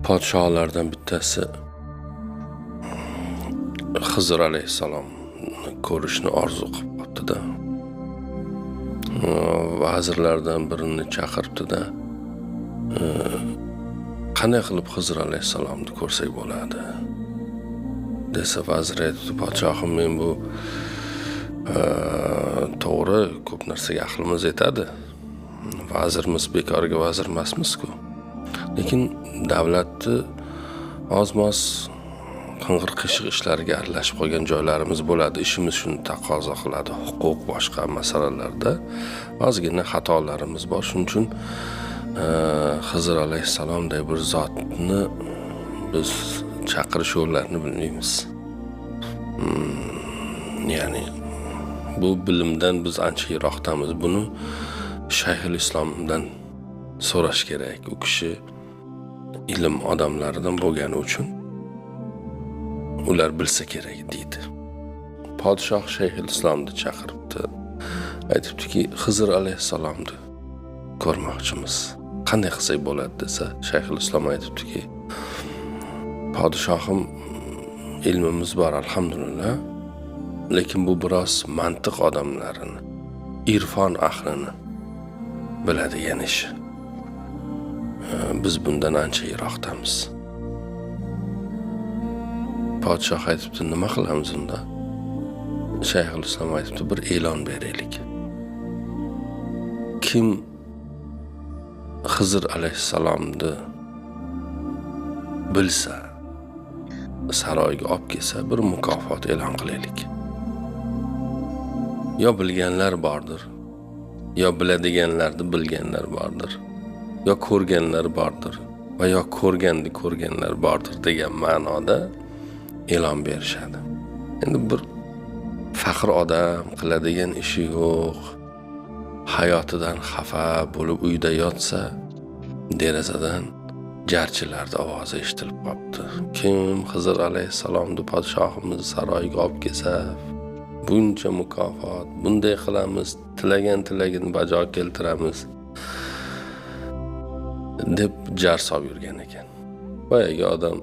Podshohlardan bittasi Xizr alayhissalom ko'rishni orzu qilib qopti-da. Vazirlardan birini chaqiribdi-da. Qanday qilib Xizr alayhissalomni ko'rsak bo'ladi? Desa vazir aytdi, podshohim, men bu to'g'ri ko'p narsaga aqlimiz yetadi. Vazirimiz bekorga vazir emasmiz-ku. Lekin davlatni oz-moz qing'ir qiyshiq ishlariga aralashib qolgan joylarimiz bo'ladi. Ishimiz shuni taqozo qiladi. Huquq boshqa masalalarda ozgina xatolarimiz bor. Shuning uchun Xizr alayhissalomday bir zotni biz chaqirish yo'llarini bilmaymiz. Ya'ni bu bilimdan biz ancha yiroqdamiz. Buni Shayxul Islomdan so'rash kerak. U kishi ilm odamlaridan bo'lgani uchun ular bilsa kerak deydi. Podshoh Shayxul Islomni chaqiribdi. Aytibdiki, Xizr alayhissalomni ko'rmoqchimiz. Qanday qilsak bo'ladi desa, Shayxul Islom aytibdiki, podshohim, ilmimiz bor alhamdulillah, lekin bu biroz mantiq odamlarini, irfon ahlini biladigan ish. Biz bundan ancha yiroqdamiz. Podshoh aytibdi, nima qilamiz unda? Shayxul Islom aytibdi, bir e'lon beraylik. Kim Xizr alayhissalomni bilsa, saroyga olib kelsa, bir mukofot e'lon qilaylik. Yo bilganlar bordir, yo biladiganlarni bilganlar bordir, yo ko'rganlar bordir va yo ko'rganlar bordir degan ma'noda e'lon berishadi. Endi bir faqir odam qiladigan ishi yo'q, hayotidan xafa bo'lib uyda yotsa, derazadan jarchilarning ovozi eshitilib qopti. Kim Xizr alayhissalomni podshohimiz saroyiga olib kelsa, buncha mukofot, bunday qilamiz, tilagini bajo keltiramiz deb jar solib yurgan ekan. Boyagi odam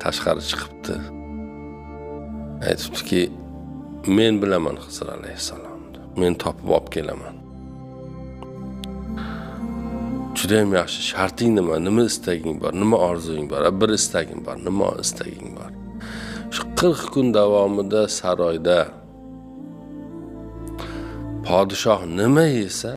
tashqari chiqibdi. Aytibdiki, men bilaman Xizr alayhissalomni. Men topib olib kelaman. Juda ham yaxshi. Sharting nima? Nima istaging bor? Nima orzung bor? Bir istaging bor. Nima istaging bor? Shu 40 kun davomida saroyda podshoh nima yesa